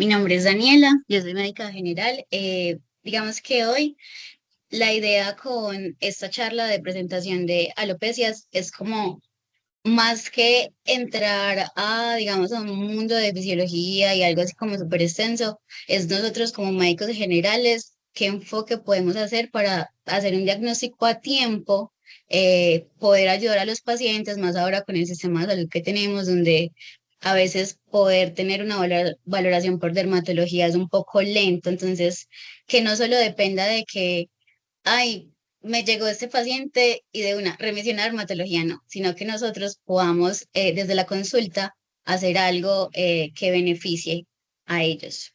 Mi nombre es Daniela, yo soy médica general. Digamos que hoy la idea con esta charla de presentación de alopecias es como más que entrar a, digamos, a un mundo de fisiología y algo así como súper extenso, es nosotros como médicos generales, qué enfoque podemos hacer para hacer un diagnóstico a tiempo, poder ayudar a los pacientes, más ahora con el sistema de salud que tenemos, donde a veces poder tener una valoración por dermatología es un poco lento, entonces que no solo dependa de que ay, me llegó este paciente y de una remisión a dermatología, no, sino que nosotros podamos desde la consulta hacer algo que beneficie a ellos.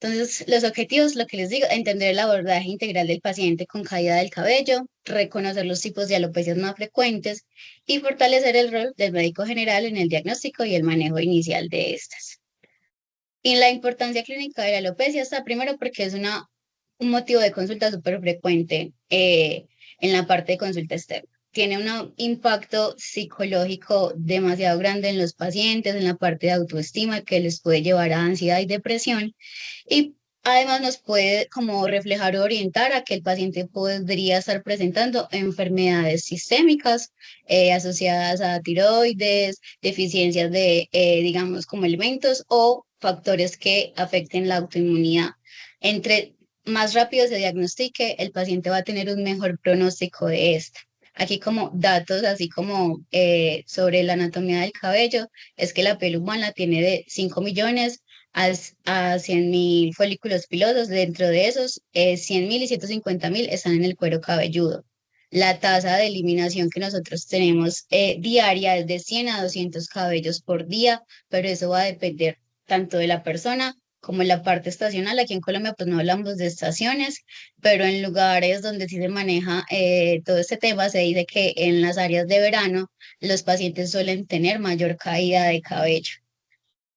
Entonces, los objetivos, lo que les digo, entender el abordaje integral del paciente con caída del cabello, reconocer los tipos de alopecias más frecuentes y fortalecer el rol del médico general en el diagnóstico y el manejo inicial de estas. Y la importancia clínica de la alopecia está primero porque es un motivo de consulta súper frecuente en la parte de consulta externa. Tiene un impacto psicológico demasiado grande en los pacientes, en la parte de autoestima que les puede llevar a ansiedad y depresión. Y además nos puede como reflejar o orientar a que el paciente podría estar presentando enfermedades sistémicas asociadas a tiroides, deficiencias de, digamos, como elementos o factores que afecten la autoinmunidad. Entre más rápido se diagnostique, el paciente va a tener un mejor pronóstico de esta. Aquí como datos, así como sobre la anatomía del cabello, es que la piel humana tiene de 5 millones a 100.000 folículos pilosos. Dentro de esos, 100.000 y 150.000 están en el cuero cabelludo. La tasa de eliminación que nosotros tenemos diaria es de 100 a 200 cabellos por día, pero eso va a depender tanto de la persona como en la parte estacional. Aquí en Colombia pues no hablamos de estaciones, pero en lugares donde sí se maneja todo este tema, se dice que en las áreas de verano los pacientes suelen tener mayor caída de cabello.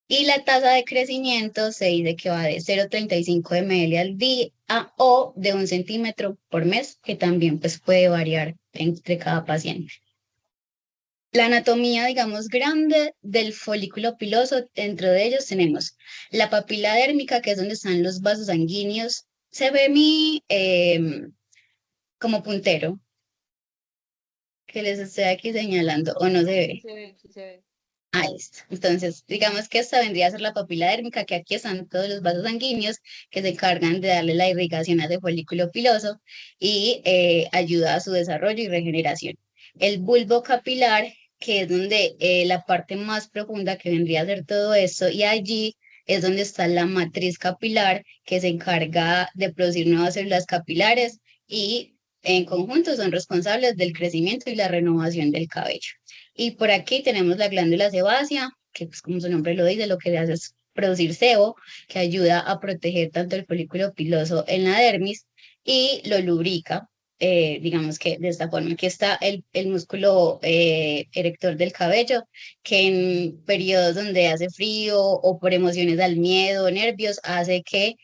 Y la tasa de crecimiento se dice que va de 0,35 ml al día o de 1 centímetro por mes, que también pues puede variar entre cada paciente. La anatomía, digamos, grande del folículo piloso, dentro de ellos tenemos la papila dérmica, que es donde están los vasos sanguíneos. Se ve como puntero, que les estoy aquí señalando, o no se Sí ve. se ve, sí se ve. Ahí está. Entonces, digamos que esta vendría a ser la papila dérmica, que aquí están todos los vasos sanguíneos que se encargan de darle la irrigación a ese folículo piloso y ayuda a su desarrollo y regeneración. El bulbo capilar, que es donde la parte más profunda que vendría a ser todo esto, y allí es donde está la matriz capilar, que se encarga de producir nuevas células capilares y en conjunto son responsables del crecimiento y la renovación del cabello. Y por aquí tenemos la glándula sebácea, que pues como su nombre lo dice, lo que hace es producir sebo, que ayuda a proteger tanto el folículo piloso en la dermis y lo lubrica. Digamos que de esta forma, aquí está el músculo erector del cabello, que en periodos donde hace frío o por emociones al miedo, nervios, hace que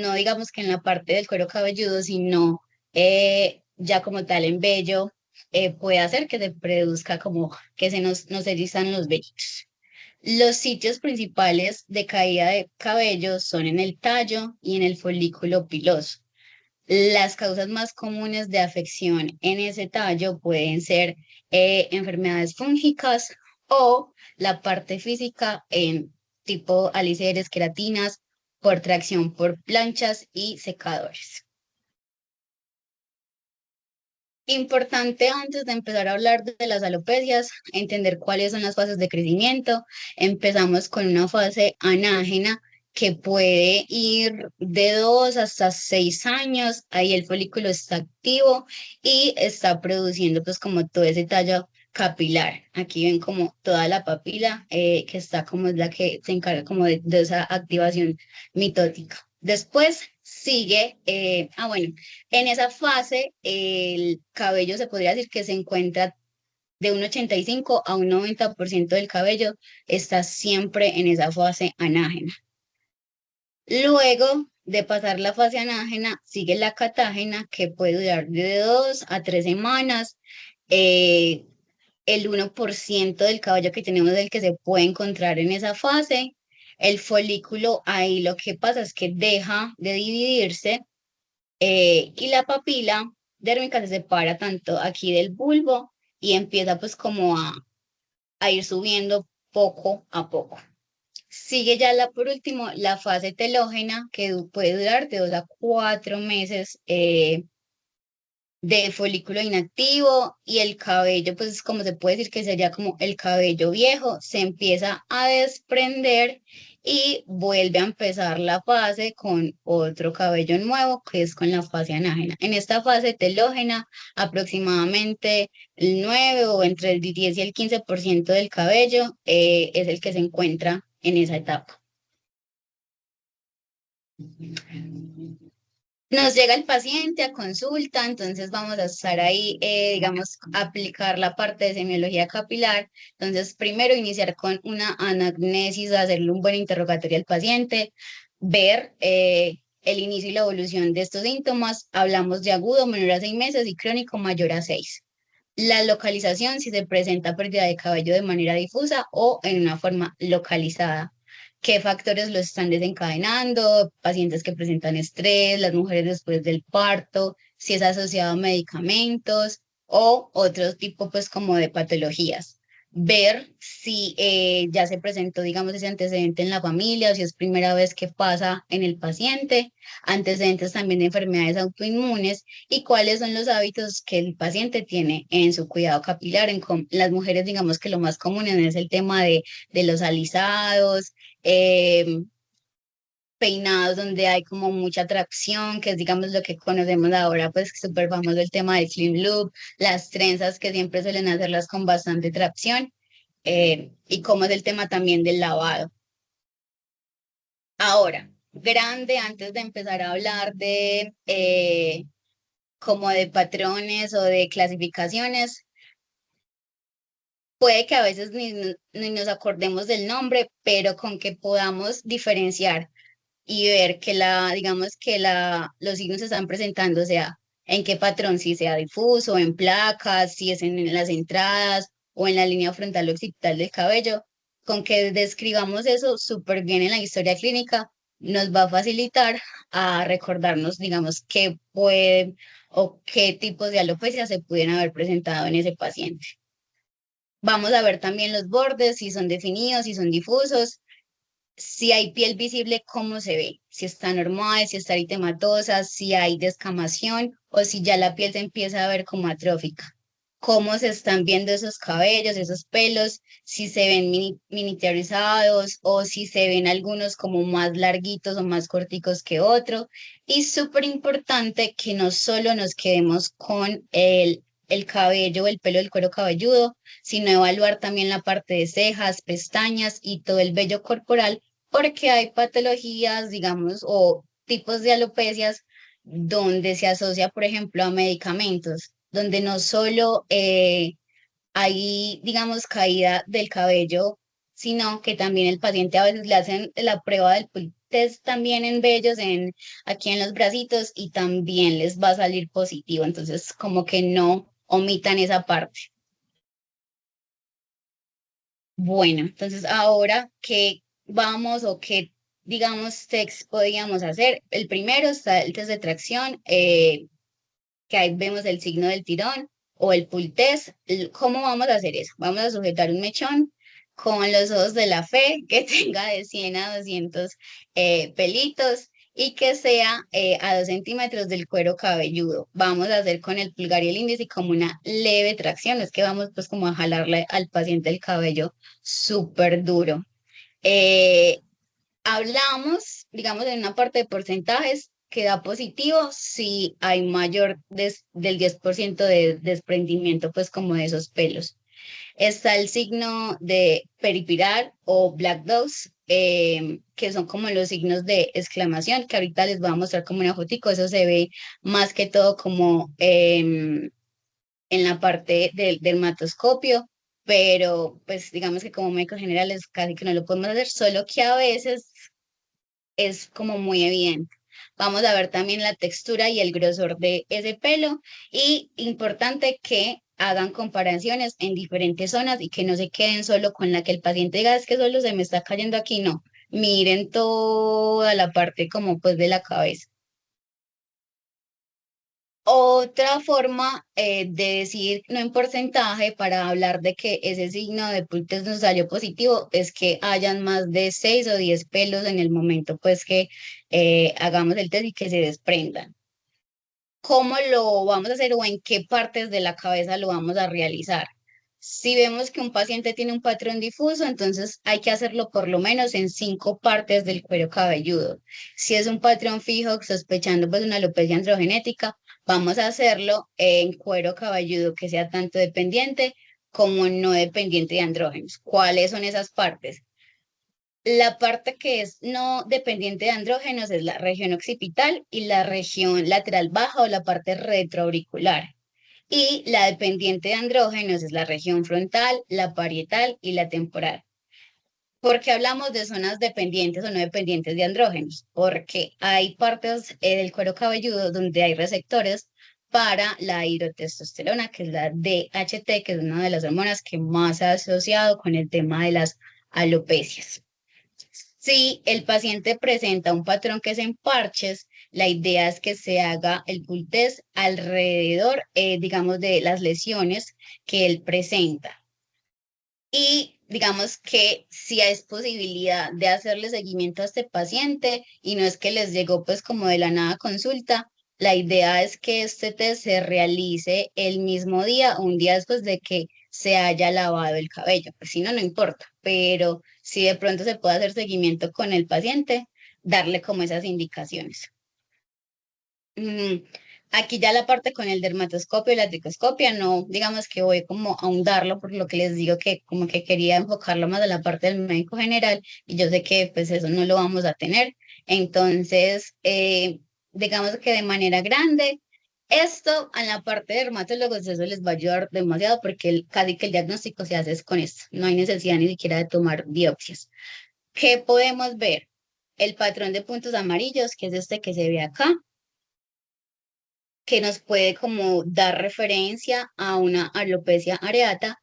no digamos que en la parte del cuero cabelludo, sino ya como tal en vello puede hacer que se produzca como que nos erizan los vellitos. Los sitios principales de caída de cabello son en el tallo y en el folículo piloso. Las causas más comunes de afección en ese tallo pueden ser enfermedades fúngicas o la parte física en tipo aliceres, queratinas, por tracción por planchas y secadores. Importante antes de empezar a hablar de las alopecias, entender cuáles son las fases de crecimiento. Empezamos con una fase anágena que puede ir de 2 hasta 6 años. Ahí el folículo está activo y está produciendo pues como todo ese tallo capilar. Aquí ven como toda la papila que está como es la que se encarga como de esa activación mitótica. Después sigue, bueno, en esa fase, el cabello se podría decir que se encuentra de un 85 a un 90% del cabello está siempre en esa fase anágena. Luego de pasar la fase anágena, sigue la catágena, que puede durar de 2 a 3 semanas. Eh, el 1% del cabello que tenemos es el que se puede encontrar en esa fase. El folículo ahí lo que pasa es que deja de dividirse y la papila dérmica se separa tanto aquí del bulbo y empieza pues como a ir subiendo poco a poco. Sigue ya por último la fase telógena que puede durar de 2 a 4 meses de folículo inactivo y el cabello, pues como se puede decir que sería como el cabello viejo, se empieza a desprender y vuelve a empezar la fase con otro cabello nuevo, que es con la fase anágena. En esta fase telógena, aproximadamente el 9 o entre el 10 y el 15% del cabello es el que se encuentra en esa etapa. Nos llega el paciente a consulta, entonces vamos a estar ahí, digamos, aplicar la parte de semiología capilar. Entonces, primero iniciar con una anamnesis, hacerle un buen interrogatorio al paciente, ver el inicio y la evolución de estos síntomas. Hablamos de agudo menor a 6 meses y crónico mayor a 6. La localización, si se presenta pérdida de cabello de manera difusa o en una forma localizada. ¿Qué factores lo están desencadenando? Pacientes que presentan estrés, las mujeres después del parto, si es asociado a medicamentos o otro tipo pues como de patologías. Ver si ya se presentó, digamos, ese antecedente en la familia o si es primera vez que pasa en el paciente, antecedentes también de enfermedades autoinmunes y cuáles son los hábitos que el paciente tiene en su cuidado capilar. Las mujeres, digamos que lo más común es el tema de los alisados, eh, peinados donde hay como mucha tracción, que es digamos lo que conocemos ahora, pues súper famoso el tema del clean look, las trenzas que siempre suelen hacerlas con bastante tracción, y cómo es el tema también del lavado. Ahora, grande, antes de empezar a hablar de como de patrones o de clasificaciones, puede que a veces ni nos acordemos del nombre, pero con que podamos diferenciar y ver que digamos que los signos se están presentando, o sea, en qué patrón, si sea difuso, en placas, si es en las entradas o en la línea frontal occipital del cabello, con que describamos eso súper bien en la historia clínica, nos va a facilitar a recordarnos, digamos, qué puede o qué tipos de alopecia se pueden haber presentado en ese paciente. Vamos a ver también los bordes, si son definidos, si son difusos, si hay piel visible, cómo se ve, si está normal, si está eritematosa, si hay descamación o si ya la piel se empieza a ver como atrófica. Cómo se están viendo esos cabellos, esos pelos, si se ven miniaturizados o si se ven algunos como más larguitos o más corticos que otro. Y súper importante que no solo nos quedemos con el cabello, el pelo del cuero cabelludo, sino evaluar también la parte de cejas, pestañas y todo el vello corporal porque hay patologías, digamos, o tipos de alopecias donde se asocia, por ejemplo, a medicamentos, donde no solo hay, digamos, caída del cabello, sino que también el paciente a veces le hacen la prueba del Peel test también en vellos, aquí en los bracitos, y también les va a salir positivo. Entonces, como que no omitan esa parte. Bueno, entonces ahora qué vamos o qué, digamos, text podríamos hacer. El primero está el test de tracción, que ahí vemos el signo del tirón o el pull test. ¿Cómo vamos a hacer eso? Vamos a sujetar un mechón con los ojos de la fe que tenga de 100 a 200 pelitos y que sea a 2 centímetros del cuero cabelludo. Vamos a hacer con el pulgar y el índice como una leve tracción, no es que vamos pues como a jalarle al paciente el cabello súper duro. Eh, Hablamos, digamos, en una parte de porcentajes que da positivo si hay mayor del 10% de desprendimiento, pues como de esos pelos. Está el signo de peripiral o black dogs, que son como los signos de exclamación, que ahorita les voy a mostrar como una fotico, eso se ve más que todo como en la parte del dermatoscopio, pero pues digamos que como médicos generales casi que no lo podemos hacer, solo que a veces es como muy evidente. Vamos a ver también la textura y el grosor de ese pelo y importante que hagan comparaciones en diferentes zonas y que no se queden solo con la que el paciente diga es que solo se me está cayendo aquí, no. miren toda la parte como pues de la cabeza. Otra forma de decir, no en porcentaje, para hablar de que ese signo de Pultes nos salió positivo, es que hayan más de 6 o 10 pelos en el momento pues que hagamos el test y que se desprendan. ¿Cómo lo vamos a hacer o en qué partes de la cabeza lo vamos a realizar? Si vemos que un paciente tiene un patrón difuso, entonces hay que hacerlo por lo menos en 5 partes del cuero cabelludo. Si es un patrón fijo, sospechando pues una alopecia androgenética, vamos a hacerlo en cuero cabelludo que sea tanto dependiente como no dependiente de andrógenos. ¿Cuáles son esas partes? La parte que es no dependiente de andrógenos es la región occipital y la región lateral baja o la parte retroauricular. Y la dependiente de andrógenos es la región frontal, la parietal y la temporal. ¿Por qué hablamos de zonas dependientes o no dependientes de andrógenos? Porque hay partes del cuero cabelludo donde hay receptores para la hidrotestosterona, que es la DHT, que es una de las hormonas que más se ha asociado con el tema de las alopecias. Si el paciente presenta un patrón que es en parches, la idea es que se haga el pull test alrededor, digamos, de las lesiones que él presenta. Y digamos que si hay posibilidad de hacerle seguimiento a este paciente y no es que les llegó pues como de la nada consulta, la idea es que este test se realice el mismo día, un día después de que se haya lavado el cabello. Pues si no, no importa, pero si de pronto se puede hacer seguimiento con el paciente, darle como esas indicaciones. Mm, Aquí ya la parte con el dermatoscopio y la tricoscopia, no, digamos que voy como a ahondarlo, por lo que les digo que como que quería enfocarlo más a la parte del médico general y yo sé que pues eso no lo vamos a tener. Entonces, digamos que de manera grande, esto en la parte de dermatólogos eso les va a ayudar demasiado porque casi que el diagnóstico se hace es con esto, no hay necesidad ni siquiera de tomar biopsias. ¿Qué podemos ver? El patrón de puntos amarillos, que es este que se ve acá que nos puede como dar referencia a una alopecia areata.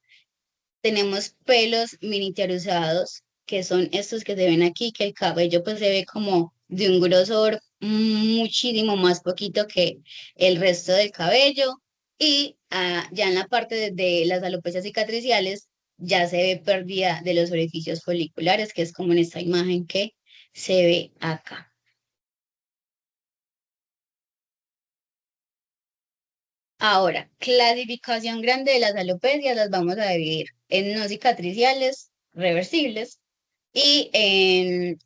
Tenemos pelos miniaturizados, que son estos que se ven aquí, que el cabello pues se ve como de un grosor muchísimo más poquito que el resto del cabello. Y ya en la parte de las alopecias cicatriciales ya se ve pérdida de los orificios foliculares, que es como en esta imagen que se ve acá. Ahora, clasificación grande de las alopecias las vamos a dividir en no cicatriciales, reversibles, y en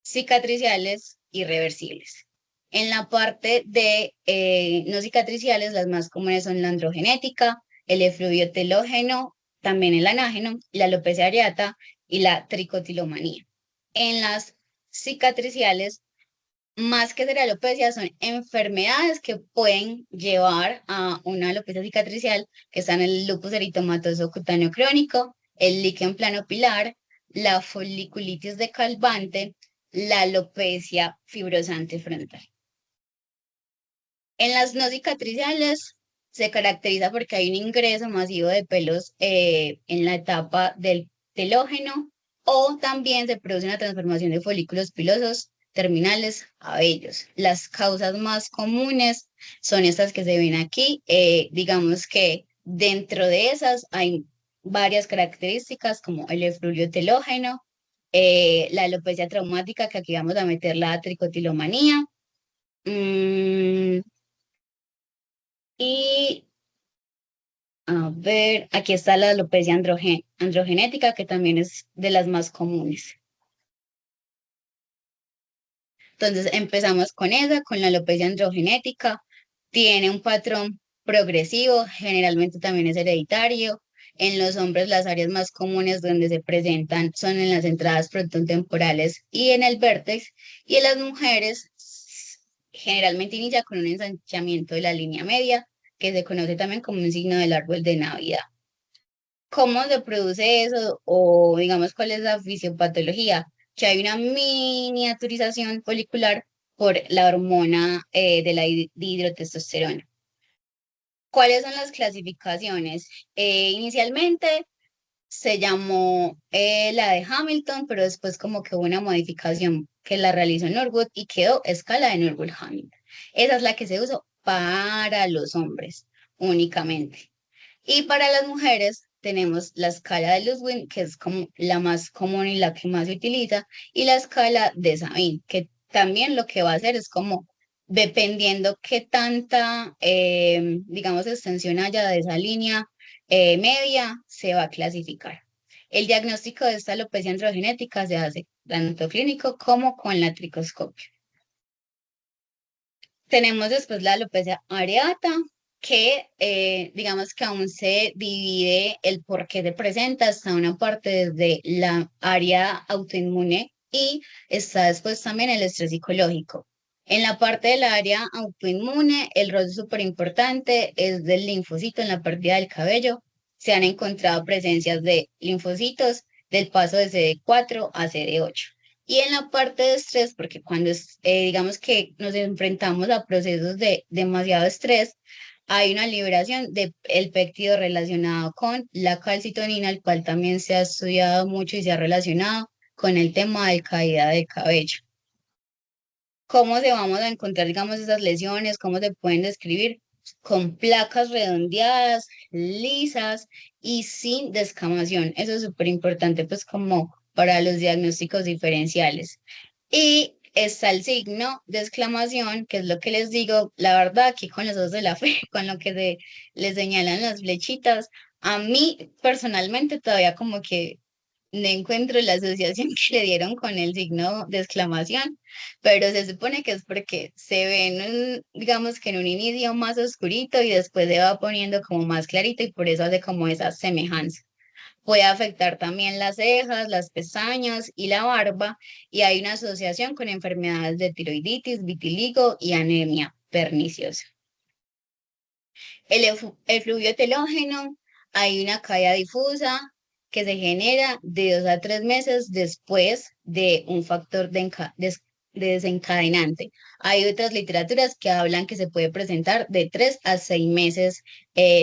cicatriciales irreversibles. En la parte de no cicatriciales, las más comunes son la androgenética, el efluvio telógeno, también el anágeno, la alopecia areata y la tricotilomanía. En las cicatriciales, más que ser alopecia, son enfermedades que pueden llevar a una alopecia cicatricial, que están el lupus eritematoso cutáneo crónico, el líquen planopilar, la foliculitis decalvante, la alopecia fibrosante frontal. En las no cicatriciales se caracteriza porque hay un ingreso masivo de pelos en la etapa del telógeno o también se produce una transformación de folículos pilosos terminales a vellos. Las causas más comunes son estas que se ven aquí. Digamos que dentro de esas hay varias características como el efluvio telógeno, la alopecia traumática, que aquí vamos a meter la tricotilomanía. mm, y a ver, aquí está la alopecia androgenética, que también es de las más comunes. Entonces empezamos con esa, con la alopecia androgenética. Tiene un patrón progresivo, generalmente también es hereditario. En los hombres las áreas más comunes donde se presentan son en las entradas frontotemporales y en el vértex. Y en las mujeres generalmente inicia con un ensanchamiento de la línea media, que se conoce también como un signo del árbol de Navidad. ¿Cómo se produce eso? O digamos, ¿cuál es la fisiopatología? Que hay una miniaturización folicular por la hormona de la dihidrotestosterona. ¿Cuáles son las clasificaciones? Inicialmente se llamó la de Hamilton, pero después como que hubo una modificación que la realizó Norwood y quedó escala de Norwood-Hamilton. Esa es la que se usó para los hombres únicamente. Y para las mujeres tenemos la escala de Ludwig, que es como la más común y la que más se utiliza, y la escala de Sabine, que también lo que va a hacer es como, dependiendo qué tanta, digamos, extensión haya de esa línea media, se va a clasificar. El diagnóstico de esta alopecia androgenética se hace tanto clínico como con la tricoscopia. Tenemos después la alopecia areata, que digamos que aún se divide el por qué se presenta, está una parte desde la área autoinmune y está después también el estrés psicológico. En la parte del área autoinmune, el rol súper importante es del linfocito en la pérdida del cabello. Se han encontrado presencias de linfocitos del paso de CD4 a CD8. Y en la parte de estrés, porque cuando digamos que nos enfrentamos a procesos de demasiado estrés, hay una liberación del péptido relacionado con la calcitonina, el cual también se ha estudiado mucho y se ha relacionado con el tema de caída de cabello. ¿Cómo se vamos a encontrar, digamos, esas lesiones? ¿Cómo se pueden describir? Con placas redondeadas, lisas y sin descamación. Eso es súper importante, pues, como para los diagnósticos diferenciales. Y está el signo de exclamación, que es lo que les digo, la verdad, aquí con los ojos de la fe, con lo que les señalan las flechitas, a mí personalmente todavía como que no encuentro la asociación que le dieron con el signo de exclamación, pero se supone que es porque se ve digamos que en un inicio más oscurito y después se va poniendo como más clarito y por eso hace como esa semejanza. Puede afectar también las cejas, las pestañas y la barba, y hay una asociación con enfermedades de tiroiditis, vitiligo y anemia perniciosa. El fluvio telógeno, hay una caída difusa que se genera de 2 a 3 meses después de un factor de desencadenante. Hay otras literaturas que hablan que se puede presentar de 3 a 6 meses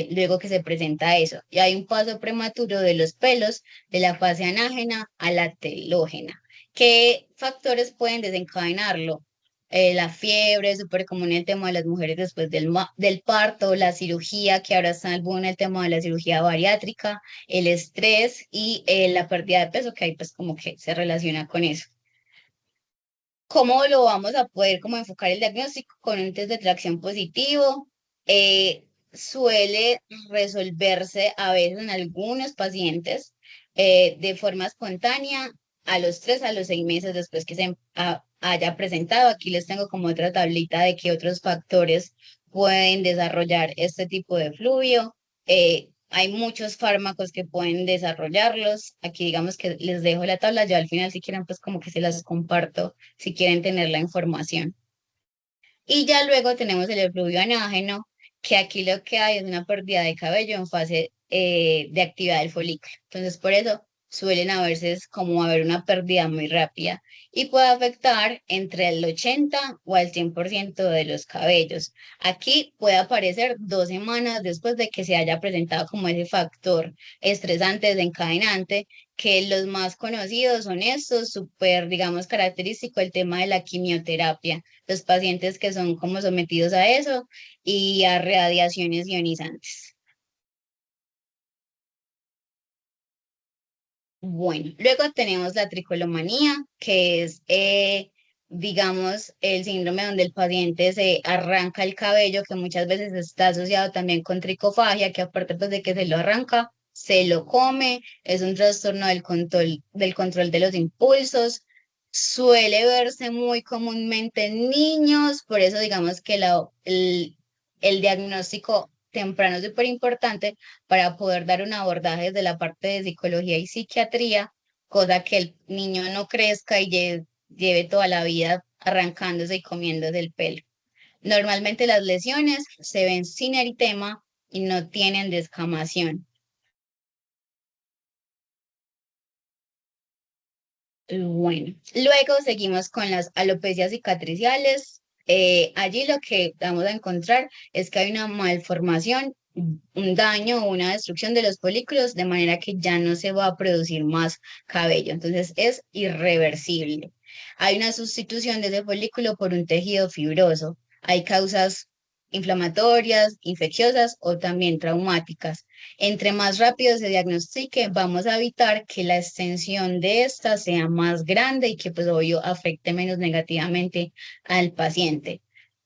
luego que se presenta eso. Y hay un paso prematuro de los pelos de la fase anágena a la telógena. ¿Qué factores pueden desencadenarlo? La fiebre, es súper común el tema de las mujeres después del parto, la cirugía, que ahora está en el boom el tema de la cirugía bariátrica, el estrés y la pérdida de peso, que ahí pues como que se relaciona con eso. ¿Cómo lo vamos a poder como enfocar el diagnóstico con un test de tracción positivo? Suele resolverse a veces en algunos pacientes de forma espontánea a los 3 a los 6 meses después que haya presentado. Aquí les tengo como otra tablita de qué otros factores pueden desarrollar este tipo de fluvio. Hay muchos fármacos que pueden desarrollarlos. Aquí digamos que les dejo la tabla, ya al final si quieren pues como que se las comparto si quieren tener la información. Y ya luego tenemos el efluvio anágeno, que aquí lo que hay es una pérdida de cabello en fase de actividad del folículo. Entonces, por eso suelen a veces como haber una pérdida muy rápida y puede afectar entre el 80 o el 100% de los cabellos. Aquí puede aparecer 2 semanas después de que se haya presentado como ese factor estresante desencadenante, que los más conocidos son estos, súper, digamos, característico el tema de la quimioterapia, los pacientes que son como sometidos a eso y a radiaciones ionizantes. Bueno, luego tenemos la tricolomanía, que es, digamos, el síndrome donde el paciente se arranca el cabello, que muchas veces está asociado también con tricofagia, que aparte pues, de que se lo arranca, se lo come, es un trastorno del control de los impulsos, suele verse muy comúnmente en niños, por eso digamos que el diagnóstico temprano es súper importante para poder dar un abordaje desde la parte de psicología y psiquiatría, cosa que el niño no crezca y lleve toda la vida arrancándose y comiéndose el pelo. Normalmente las lesiones se ven sin eritema y no tienen descamación. Bueno, luego seguimos con las alopecias cicatriciales. Allí lo que vamos a encontrar es que hay una malformación un daño o una destrucción de los folículos de manera que ya no se va a producir más cabello. Entonces es irreversible. Hay una sustitución de ese folículo por un tejido fibroso. Hay causas inflamatorias, infecciosas o también traumáticas. Entre más rápido se diagnostique, vamos a evitar que la extensión de esta sea más grande y que pues obvio afecte menos negativamente al paciente.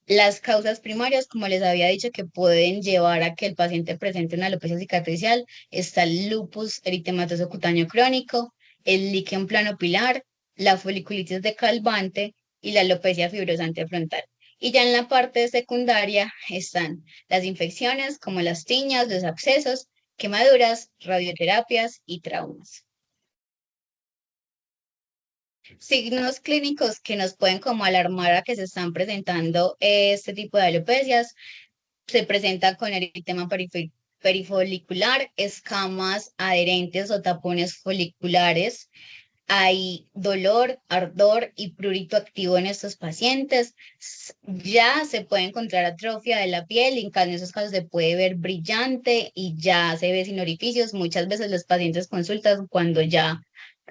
Las causas primarias, como les había dicho, que pueden llevar a que el paciente presente una alopecia cicatricial, está el lupus eritematoso cutáneo crónico, el líquen planopilar, la foliculitis decalvante y la alopecia fibrosante frontal. Y ya en la parte secundaria están las infecciones como las tiñas, los abscesos, quemaduras, radioterapias y traumas. Signos clínicos que nos pueden como alarmar a que se están presentando este tipo de alopecias. Se presenta con eritema perifolicular, escamas adherentes o tapones foliculares. Hay dolor, ardor y prurito activo en estos pacientes. Ya se puede encontrar atrofia de la piel, en esos casos se puede ver brillante y ya se ve sin orificios. Muchas veces los pacientes consultan cuando ya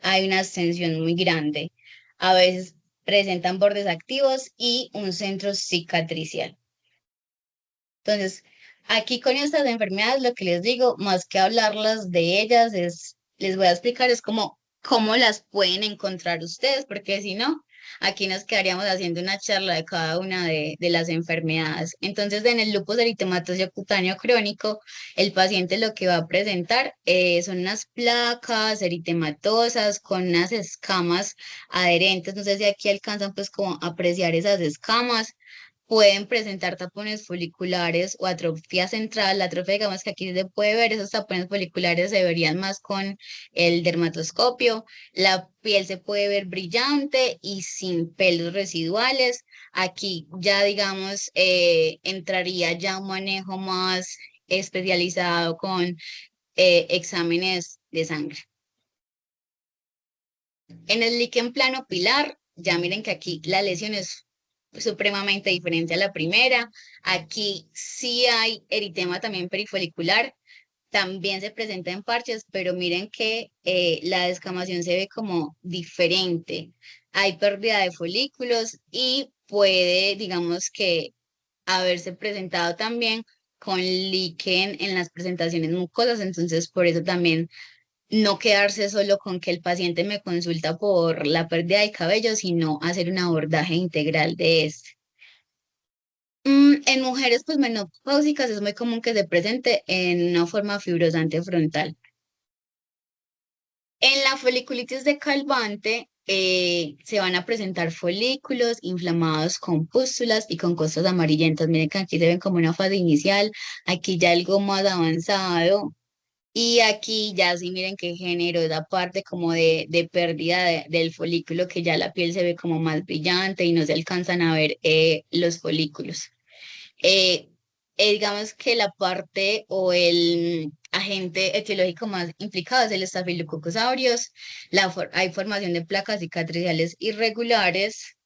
hay una extensión muy grande. A veces presentan bordes activos y un centro cicatricial. Entonces, aquí con estas enfermedades, lo que les digo, más que hablarlas de ellas, les voy a explicar, es cómo las pueden encontrar ustedes, porque si no, aquí nos quedaríamos haciendo una charla de cada una de las enfermedades. Entonces, en el lupus eritematoso cutáneo crónico, el paciente lo que va a presentar son unas placas eritematosas con unas escamas adherentes. No sé si aquí alcanzan pues como a apreciar esas escamas. Pueden presentar tapones foliculares o atrofia central. La atrofia, digamos que aquí se puede ver, esos tapones foliculares se verían más con el dermatoscopio. La piel se puede ver brillante y sin pelos residuales. Aquí ya, digamos, entraría ya un manejo más especializado con exámenes de sangre. En el líquen plano pilar, ya miren que aquí la lesión es supremamente diferente a la primera. Aquí sí hay eritema también perifolicular, también se presenta en parches, pero miren que la descamación se ve como diferente. Hay pérdida de folículos y puede, digamos que, haberse presentado también con líquen en las presentaciones mucosas, entonces por eso también no quedarse solo con que el paciente me consulta por la pérdida de cabello, sino hacer un abordaje integral de este. En mujeres pues menopáusicas es muy común que se presente en una forma fibrosante frontal. En la foliculitis decalvante se van a presentar folículos inflamados con pústulas y con costas amarillentas. Miren que aquí se ven como una fase inicial, aquí ya algo más avanzado. Y aquí ya sí miren que generó esa parte como de pérdida del folículo, que ya la piel se ve como más brillante y no se alcanzan a ver los folículos. Eh, digamos que la parte o el agente etiológico más implicado es el Staphylococcus aureus. Hay formación de placas cicatriciales irregulares,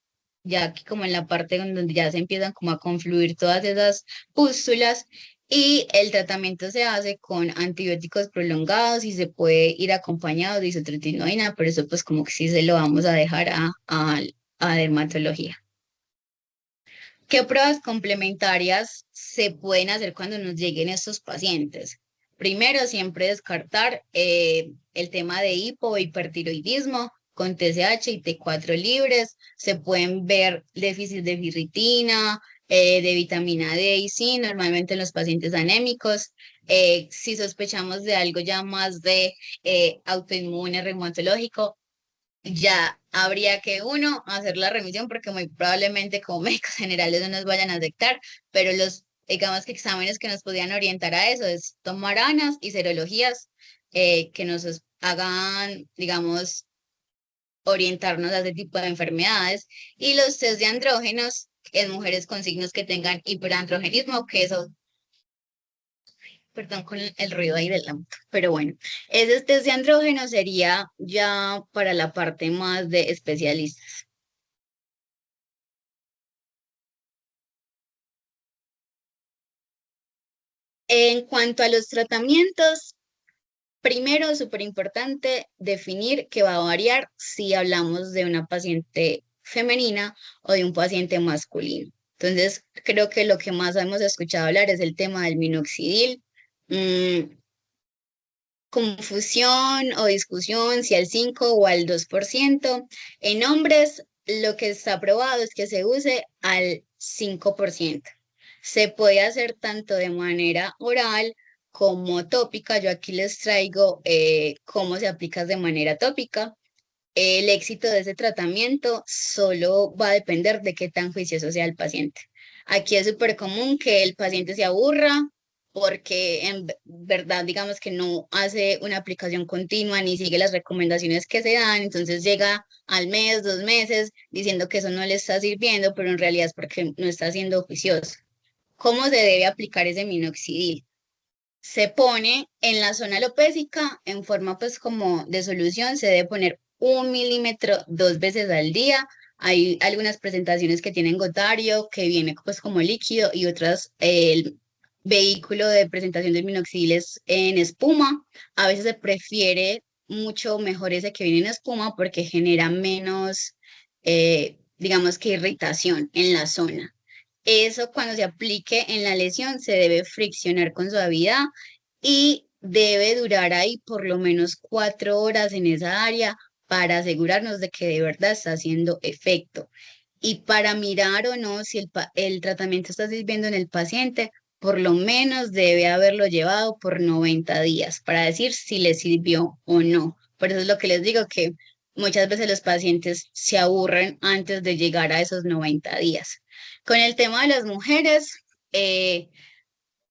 ya que como en la parte donde ya se empiezan como a confluir todas esas pústulas, y el tratamiento se hace con antibióticos prolongados y se puede ir acompañado de isotretinoína, pero eso pues como que sí se lo vamos a dejar a dermatología. ¿Qué pruebas complementarias se pueden hacer cuando nos lleguen estos pacientes? Primero, siempre descartar el tema de hipo o hipertiroidismo con TSH y T4 libres. Se pueden ver déficit de ferritina, de vitamina D y C, normalmente en los pacientes anémicos. Si sospechamos de algo ya más de autoinmune reumatológico, ya habría que uno hacer la remisión porque muy probablemente como médicos generales no nos vayan a aceptar, pero digamos que exámenes que nos podían orientar a eso es tomar ANAS y serologías que hagan, digamos, orientarnos a ese tipo de enfermedades y los test de andrógenos en mujeres con signos que tengan hiperandrogenismo, que eso, perdón con el ruido ahí del lampo, pero bueno, ese test de andrógenos sería ya para la parte más de especialistas. En cuanto a los tratamientos, primero, súper importante definir que va a variar si hablamos de una paciente femenina o de un paciente masculino. Entonces, creo que lo que más hemos escuchado hablar es el tema del minoxidil. Mm, Confusión o discusión si al 5 o al 2%. En hombres, lo que está aprobado es que se use al 5%. Se puede hacer tanto de manera oral como tópica. Yo aquí les traigo cómo se aplica de manera tópica. El éxito de ese tratamiento solo va a depender de qué tan juicioso sea el paciente. Aquí es súper común que el paciente se aburra porque en verdad, digamos que no hace una aplicación continua ni sigue las recomendaciones que se dan, entonces llega al mes, 2 meses diciendo que eso no le está sirviendo, pero en realidad es porque no está siendo juicioso. ¿Cómo se debe aplicar ese minoxidil? Se pone en la zona alopécica en forma pues como de solución, se debe poner 1 milímetro 2 veces al día. Hay algunas presentaciones que tienen gotario, que viene pues como líquido y otras, el vehículo de presentación del minoxidil es en espuma. A veces se prefiere mucho mejor ese que viene en espuma porque genera menos, digamos que irritación en la zona. Eso cuando se aplique en la lesión se debe friccionar con suavidad y debe durar ahí por lo menos 4 horas en esa área para asegurarnos de que de verdad está haciendo efecto. Y para mirar o no si el tratamiento está sirviendo en el paciente, por lo menos debe haberlo llevado por 90 días para decir si le sirvió o no. Por eso es lo que les digo que muchas veces los pacientes se aburren antes de llegar a esos 90 días. Con el tema de las mujeres, eh,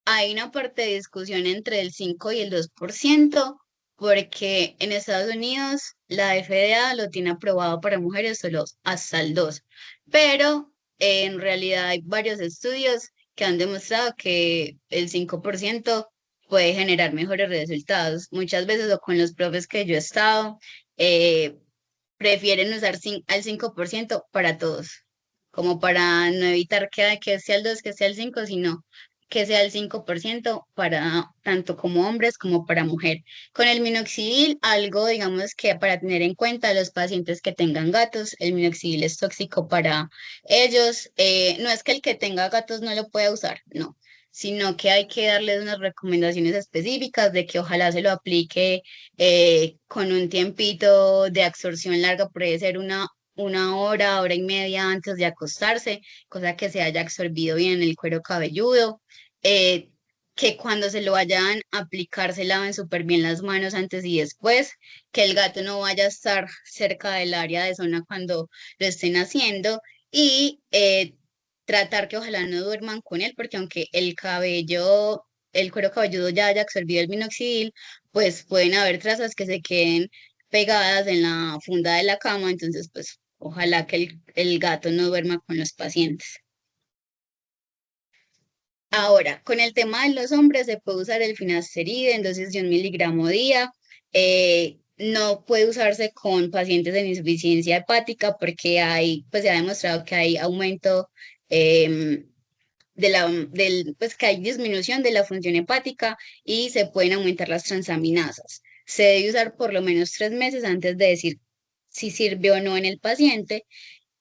hay una parte de discusión entre el 5 y el 2%, porque en Estados Unidos la FDA lo tiene aprobado para mujeres solo hasta el 2%, pero en realidad hay varios estudios que han demostrado que el 5% puede generar mejores resultados. Muchas veces o con los profes que yo he estado, eh, prefieren usar al 5% para todos, como para no evitar que sea el 2 que sea el 5 sino que sea el 5% para tanto como hombres como para mujer. Con el minoxidil, algo, digamos que para tener en cuenta los pacientes que tengan gatos, el minoxidil es tóxico para ellos. No es que el que tenga gatos no lo pueda usar, no, sino que hay que darles unas recomendaciones específicas de que ojalá se lo aplique con un tiempito de absorción larga, puede ser una hora, hora y media antes de acostarse, cosa que se haya absorbido bien el cuero cabelludo, eh, que cuando se lo vayan a aplicar se laven súper bien las manos antes y después, que el gato no vaya a estar cerca del área de zona cuando lo estén haciendo y tratar que ojalá no duerman con él, porque aunque el cuero cabelludo ya haya absorbido el minoxidil, pues pueden haber trazas que se queden pegadas en la funda de la cama, entonces pues ojalá que el gato no duerma con los pacientes. Ahora, con el tema de los hombres se puede usar el finasteride en dosis de 1 miligramo día. No puede usarse con pacientes de insuficiencia hepática porque pues se ha demostrado que hay aumento em, pues que hay disminución de la función hepática y se pueden aumentar las transaminasas. Se debe usar por lo menos 3 meses antes de decir si sirve o no en el paciente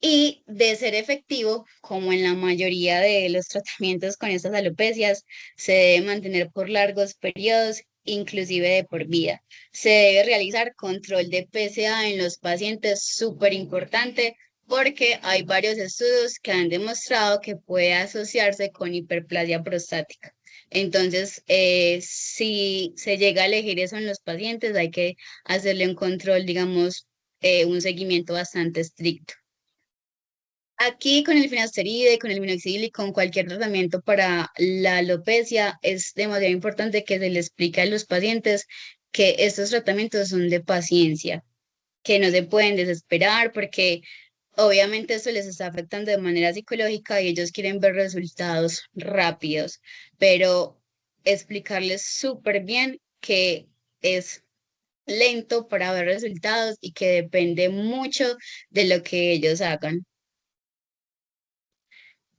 y de ser efectivo, como en la mayoría de los tratamientos con estas alopecias, se debe mantener por largos periodos, inclusive de por vida. Se debe realizar control de PSA en los pacientes, súper importante, porque hay varios estudios que han demostrado que puede asociarse con hiperplasia prostática. Entonces, si se llega a elegir eso en los pacientes, hay que hacerle un control, digamos, un seguimiento bastante estricto. Aquí con el finasteride, con el minoxidil y con cualquier tratamiento para la alopecia es demasiado importante que se le explique a los pacientes que estos tratamientos son de paciencia, que no se pueden desesperar porque obviamente esto les está afectando de manera psicológica y ellos quieren ver resultados rápidos, pero explicarles súper bien que es lento para ver resultados y que depende mucho de lo que ellos hagan.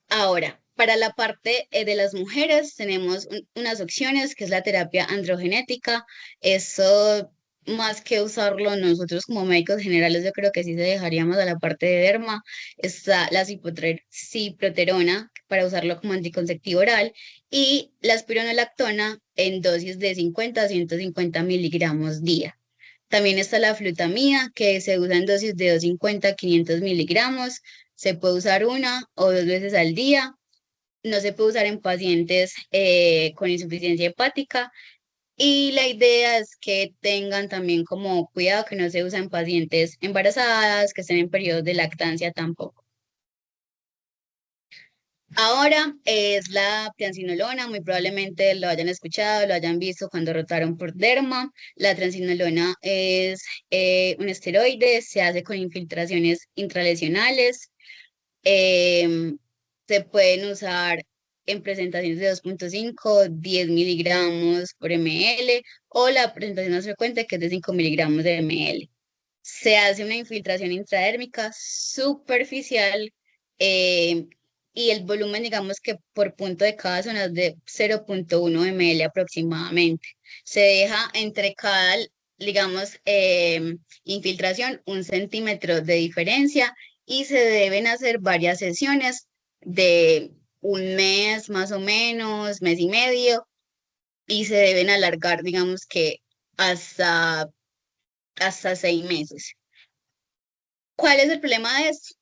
Ahora, Para la parte de las mujeres tenemos unas opciones, que es la terapia androgenética. Eso, más que usarlo nosotros como médicos generales, yo creo que sí se dejaríamos a la parte de derma. Está la ciproterona para usarlo como anticonceptivo oral y la espironolactona en dosis de 50 a 150 miligramos día. También está la flutamida, que se usa en dosis de 250 a 500 miligramos. Se puede usar una o dos veces al día. No se puede usar en pacientes con insuficiencia hepática y la idea es que tengan también como cuidado que no se usa en pacientes embarazadas, que estén en periodos de lactancia tampoco. Ahora es la triamcinolona, muy probablemente lo hayan escuchado, lo hayan visto cuando rotaron por derma. La triamcinolona es un esteroide, se hace con infiltraciones intralesionales. Em, Se pueden usar en presentaciones de 2,5, 10 miligramos por ml o la presentación más frecuente que es de 5 miligramos de ml. Se hace una infiltración intradérmica superficial eh, y el volumen, digamos que por punto de cada zona es de 0,1 ml aproximadamente. Se deja entre cada, digamos, infiltración 1 centímetro de diferencia y se deben hacer varias sesiones de un mes más o menos, mes y medio, y se deben alargar, digamos que hasta, hasta 6 meses. ¿Cuál es el problema de esto?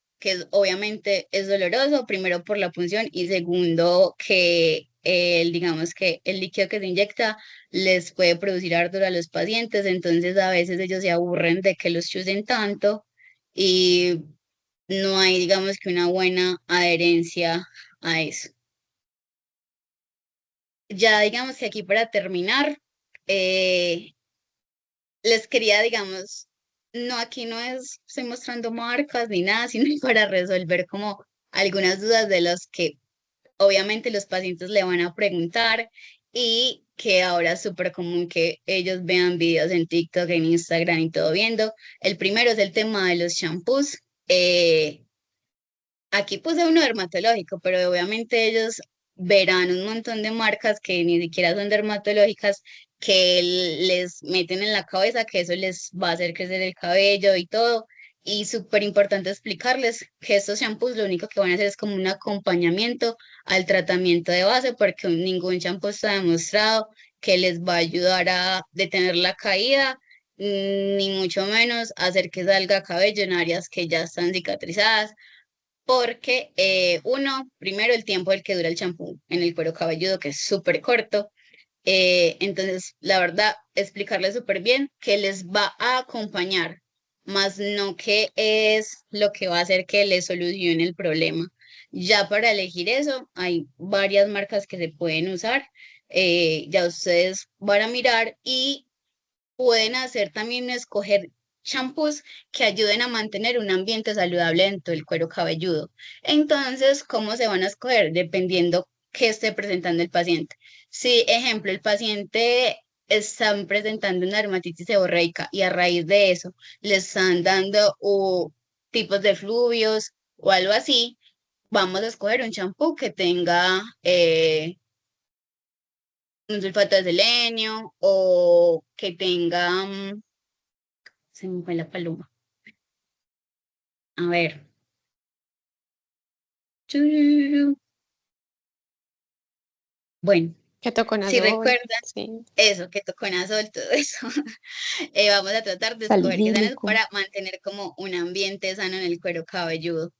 Obviamente es doloroso, primero por la punción y segundo que digamos que el líquido que se inyecta les puede producir ardor a los pacientes, entonces a veces ellos se aburren de que los chusen tanto y no hay, digamos que una buena adherencia a eso. Ya digamos que aquí para terminar, eh, les quería, digamos, no, aquí no estoy mostrando marcas ni nada, sino para resolver como algunas dudas de los que obviamente los pacientes le van a preguntar y que ahora es súper común que ellos vean videos en TikTok, en Instagram y todo viendo. El primero es el tema de los shampoos. Aquí puse uno dermatológico, pero obviamente ellos verán un montón de marcas que ni siquiera son dermatológicas, que les meten en la cabeza que eso les va a hacer crecer el cabello y todo. Y súper importante explicarles que estos shampoos lo único que van a hacer es como un acompañamiento al tratamiento de base, porque ningún shampoo está demostrado que les va a ayudar a detener la caída, ni mucho menos hacer que salga cabello en áreas que ya están cicatrizadas porque uno, primero el tiempo del que dura el champú en el cuero cabelludo, que es súper corto. Entonces, la verdad, explicarles súper bien que les va a acompañar, más no que es lo que va a hacer que les solucione el problema. Ya para elegir eso, hay varias marcas que se pueden usar. Ya ustedes van a mirar y pueden hacer también escoger champús que ayuden a mantener un ambiente saludable dentro del cuero cabelludo. Entonces, ¿cómo se van a escoger? Dependiendo qué esté presentando el paciente. Si, ejemplo, el paciente está presentando una dermatitis seborreica y a raíz de eso le están dando tipos de fluvios o algo así, vamos a escoger un champú que tenga un sulfato de selenio o que tenga, se me fue la paloma. A ver. Bueno, si Ketoconazol, recuerdan sí. eso, que toconazol, todo eso, vamos a tratar de escoger que sean Salicílico. para mantener como un ambiente sano en el cuero cabelludo.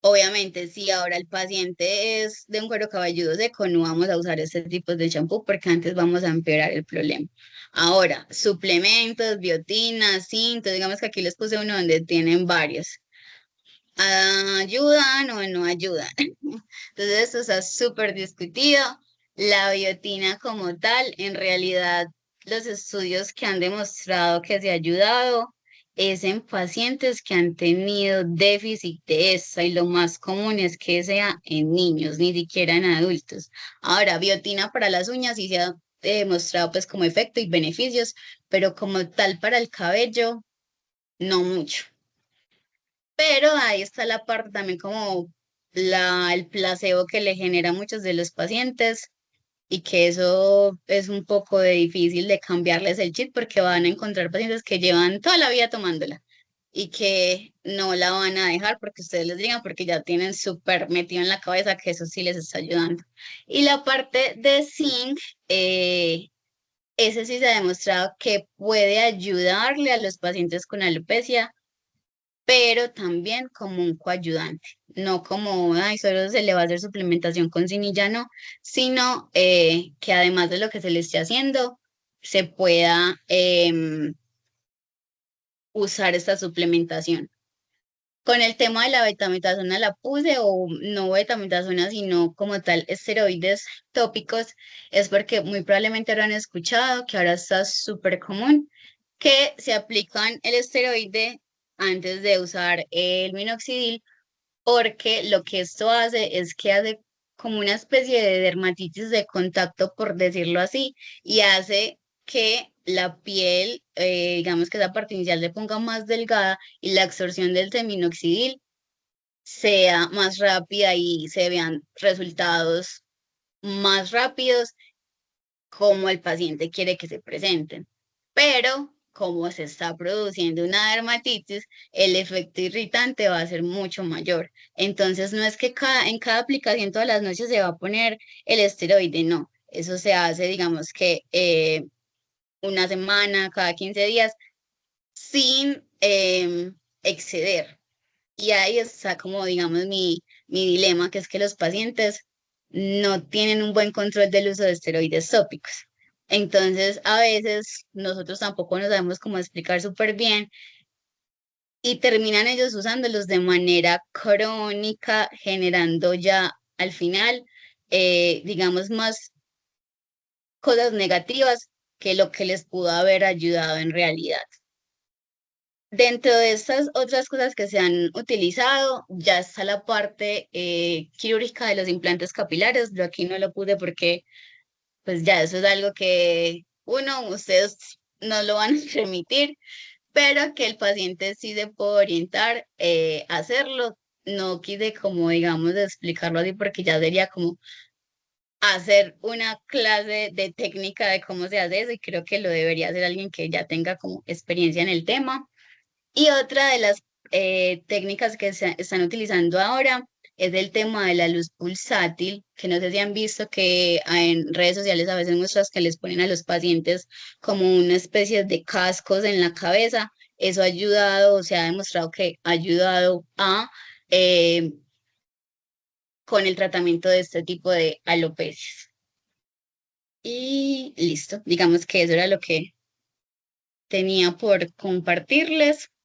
Obviamente, si ahora el paciente es de un cuero cabelludo seco, no vamos a usar este tipo de champú porque antes vamos a empeorar el problema. Ahora, suplementos, biotinas, cintos, digamos que aquí les puse uno donde tienen varios. ¿Ayudan o no ayudan? Entonces, esto está súper discutido. La biotina como tal, en realidad, los estudios que han demostrado que se ha ayudado es en pacientes que han tenido déficit de esta y lo más común es que sea en niños, ni siquiera en adultos. Ahora, biotina para las uñas sí se ha demostrado pues como efecto y beneficios, pero como tal para el cabello, no mucho. Pero ahí está la parte también como el placebo que le genera a muchos de los pacientes y que eso es un poco de difícil de cambiarles el chip porque van a encontrar pacientes que llevan toda la vida tomándola y que no la van a dejar porque ustedes les digan porque ya tienen súper metido en la cabeza que eso sí les está ayudando. Y la parte de zinc, ese sí se ha demostrado que puede ayudarle a los pacientes con alopecia, pero también como un coayudante, no como, ay, solo se le va a hacer suplementación con zinc y ya no, sino que además de lo que se le esté haciendo, se pueda usar esta suplementación. Con el tema de la betametasona la puse, o no betametasona, sino como tal esteroides tópicos, es porque muy probablemente habrán escuchado que ahora está súper común que se aplican el esteroide antes de usar el minoxidil, porque lo que esto hace es que hace como una especie de dermatitis de contacto, por decirlo así, y hace que la piel, digamos que esa parte inicial se ponga más delgada y la absorción del minoxidil sea más rápida y se vean resultados más rápidos como el paciente quiere que se presenten. Pero como se está produciendo una dermatitis, el efecto irritante va a ser mucho mayor. Entonces, no es que en cada aplicación todas las noches se va a poner el esteroide, no. Eso se hace, digamos que una semana, cada 15 días, sin exceder. Y ahí está como, digamos, mi dilema, que es que los pacientes no tienen un buen control del uso de esteroides tópicos. Entonces, a veces nosotros tampoco nos sabemos cómo explicar súper bien y terminan ellos usándolos de manera crónica, generando ya al final, digamos, más cosas negativas que lo que les pudo haber ayudado en realidad. Dentro de estas otras cosas que se han utilizado, ya está la parte quirúrgica de los implantes capilares. Yo aquí no lo puse porque, pues ya eso es algo que uno, ustedes no lo van a remitir, pero que el paciente sí se puede orientar a hacerlo. No quise como, digamos, de explicarlo así porque ya sería como hacer una clase de técnica de cómo se hace eso y creo que lo debería hacer alguien que ya tenga como experiencia en el tema. Y otra de las técnicas que se están utilizando ahora es el tema de la luz pulsátil, que no sé si han visto que en redes sociales a veces muestras que les ponen a los pacientes como una especie de cascos en la cabeza. Eso ha ayudado, se ha demostrado que ha ayudado a eh, con el tratamiento de este tipo de alopecias. Y listo, digamos que eso era lo que tenía por compartirles.